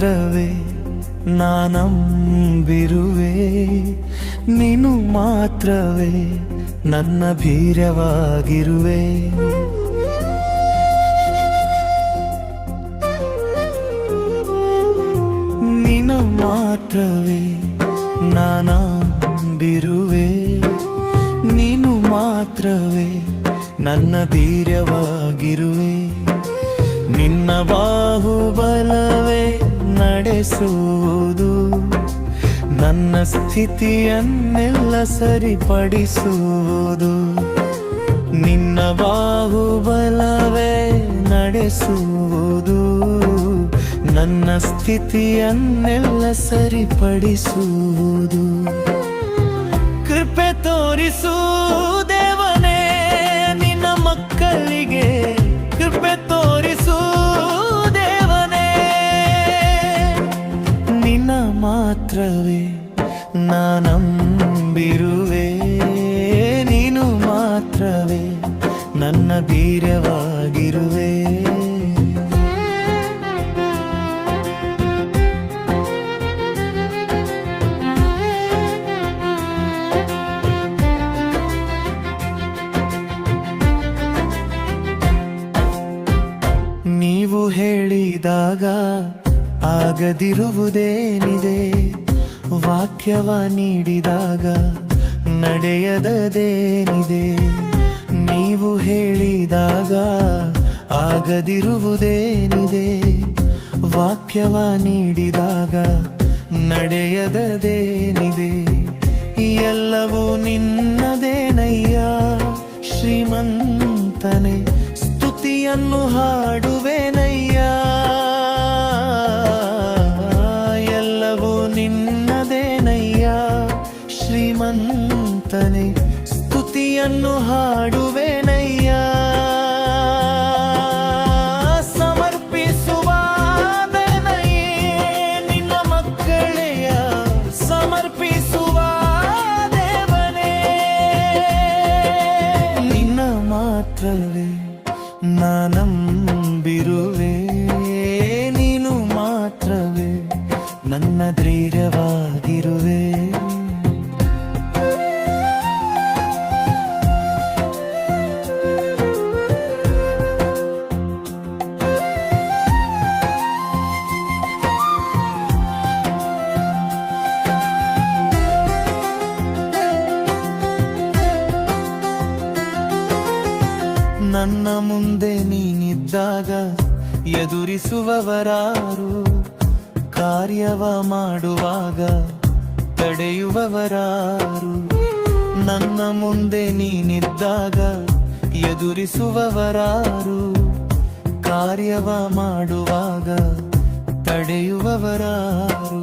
ಮಾತ್ರವೇ ನಾನಂಬಿರುವೆ, ನೀನು ಮಾತ್ರವೇ ನನ್ನ ಧೈರ್ಯವಾಗಿರುವೆ. ನೀನು ಮಾತ್ರವೇ ನಾನಂಬಿರುವೆ, ನೀನು ಮಾತ್ರವೇ ನನ್ನ ಧೈರ್ಯವಾಗಿರುವೆ. ನಿನ್ನ ಬಾಹುಬಲವೇ ನಡೆಸುವುದು, ನನ್ನ ಸ್ಥಿತಿಯನ್ನೆಲ್ಲ ಸರಿಪಡಿಸುವುದು. ನಿನ್ನ ಬಾಹುಬಲವೇ ನಡೆಸುವುದು, ನನ್ನ ಸ್ಥಿತಿಯನ್ನೆಲ್ಲ ಸರಿಪಡಿಸುವುದು. ಕೃಪೆ ತೋರಿಸು ದೇವನೇ ನಿನ್ನ ಮಕ್ಕಳಿಗೆ, ಕೃಪೆ ತೋರಿಸು ದೇವನೇ. ನಿನ್ನ ಮಾತ್ರವೇ ನಾನಂಬಿರುವೆ, ನೀನು ಮಾತ್ರವೇ ನನ್ನ ಧೈರ್ಯವಾಗಿರುವೆ. ನೀವು ಹೇಳಿದಾಗ ಆಗದಿರುವುದೇನಿದೆ, ವಾಕ್ಯವ ನೀಡಿದಾಗ ನಡೆಯದದೇನಿದೆ. ನೀವು ಹೇಳಿದಾಗ ಆಗದಿರುವುದೇನಿದೆ, ವಾಕ್ಯವ ನೀಡಿದಾಗ ನಡೆಯದದೇನಿದೆ. ಎಲ್ಲವೂ ನಿನ್ನದೇನಯ್ಯ ಶ್ರೀಮಂತನೇ, ಸ್ತುತಿಯನ್ನು ಹಾಡುವೆನಯ್ಯ. ಎಲ್ಲವೂ ನಿನ್ನದೇನಯ್ಯ ಶ್ರೀಮಂತನೇ, ಸ್ತುತಿಯನ್ನು ಹಾಡುವೆನಯ್ಯ. ಸಮರ್ಪಿಸುವ ನಿನ್ನ ಮಕ್ಕಳೆಯ, ಸಮರ್ಪಿಸುವ ದೇವನೇ. ನಿನ್ನ ಮಾತ್ರವೇ ನಾನಂಬಿರುವೆ, ನೀನು ಮಾತ್ರವೇ ನನ್ನ ಧೈರ್ಯವಾಗಿರುವೆ. ನನ್ನ ಮುಂದೆ ನೀನಿದ್ದಾಗ ಎದುರಿಸುವವರಾರು, ಕಾರ್ಯವ ಮಾಡುವಾಗ ತಡೆಯುವವರಾರು. ನನ್ನ ಮುಂದೆ ನೀನಿದ್ದಾಗ ಎದುರಿಸುವವರಾರು, ಕಾರ್ಯವ ಮಾಡುವಾಗ ತಡೆಯುವವರಾರು.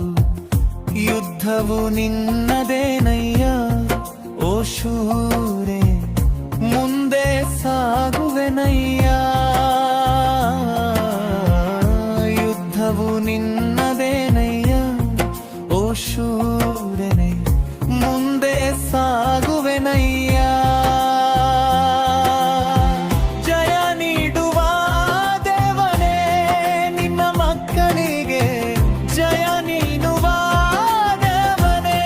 ಯುದ್ಧವು ನಿನ್ನದೇನಯ್ಯ ಓ ಶೂರೆ, ಮುಂದೆ ಸಾಗುವೆನಯ್ಯ. ಯುದ್ಧವು ನಿನ್ನದೇನಯ್ಯ ಓ ಶೂರನೇ, ಮುಂದೆ ಸಾಗುವೆನಯ್ಯ. ಜಯ ನೀಡುವ ದೇವನೇ ನಿನ್ನ ಮಕ್ಕಳಿಗೆ, ಜಯ ನೀಡುವ ದೇವನೇ.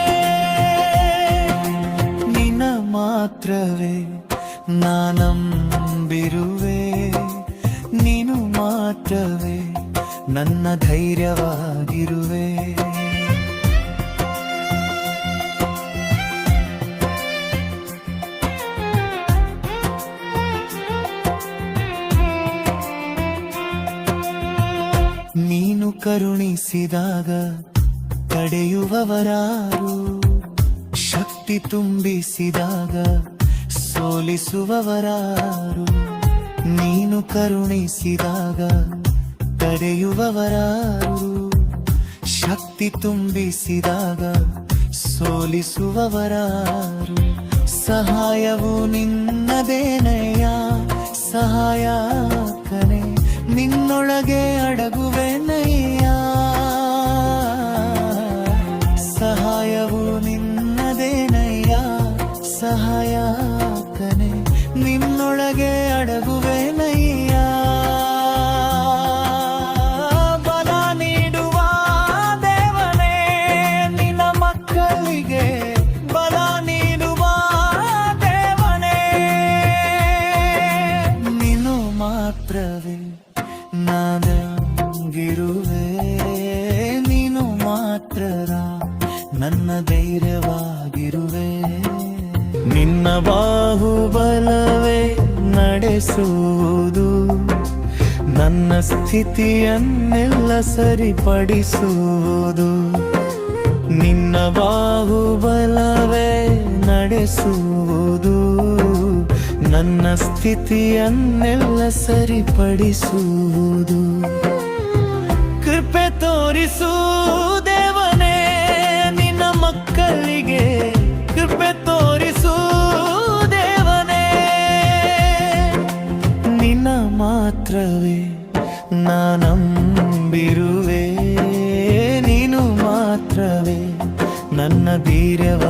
ನಿನ್ನ ಮಾತ್ರವೇ ನಾನಂಬಿರುವೆ, ನೀನು ಮಾತ್ರವೇ ನನ್ನ ಧೈರ್ಯವಾಗಿರುವೆ. ನೀನು ಕರುಣಿಸಿದಾಗ ತಡೆಯುವವರಾರು, ಶಕ್ತಿ ತುಂಬಿಸಿದಾಗ ಸೋಲಿಸುವವರಾರು. ನೀನು ಕರುಣಿಸಿದಾಗ ತಡೆಯುವವರಾರು, ಶಕ್ತಿ ತುಂಬಿಸಿದಾಗ ಸೋಲಿಸುವವರಾರು. ಸಹಾಯವು ನಿನ್ನದೇನಯ್ಯ ಸಹಾಯಕನೇ, ನಿನ್ನೊಳಗೆ ಅಡಗುವೆನಯ್ಯ. ಸಹಾಯವು ನಿನ್ನದೇನಯ್ಯ ಸಹಾಯಕನೇ, ನಿನ್ನೊಳಗೆ ಅಡಗುವೆನಯ್ಯ. ಬಲ ನೀಡುವ ನಂತರ ನನ್ನ ಧೈರ್ಯವಾಗಿರುವೆ. ನಿನ್ನ ಬಾಹುಬಲವೇ ನಡೆಸುವುದು, ನನ್ನ ಸ್ಥಿತಿಯನ್ನೆಲ್ಲ ಸರಿಪಡಿಸುವುದು. ನಿನ್ನ ಬಾಹುಬಲವೇ ನಡೆಸುವುದು, ನನ್ನ ಸ್ಥಿತಿಯನ್ನೆಲ್ಲ ಸರಿಪಡಿಸುವುದು. ಕೃಪೆ ತೋರಿಸು ದೇವನೇ ನಿನ್ನ ಮಕ್ಕಳಿಗೆ, ಕೃಪೆ ತೋರಿಸು ದೇವನೇ. ನಿನ್ನ ಮಾತ್ರವೇ ನಾನಂಬಿರುವೆ, ನೀನು ಮಾತ್ರವೇ ನನ್ನ ಧೈರ್ಯವ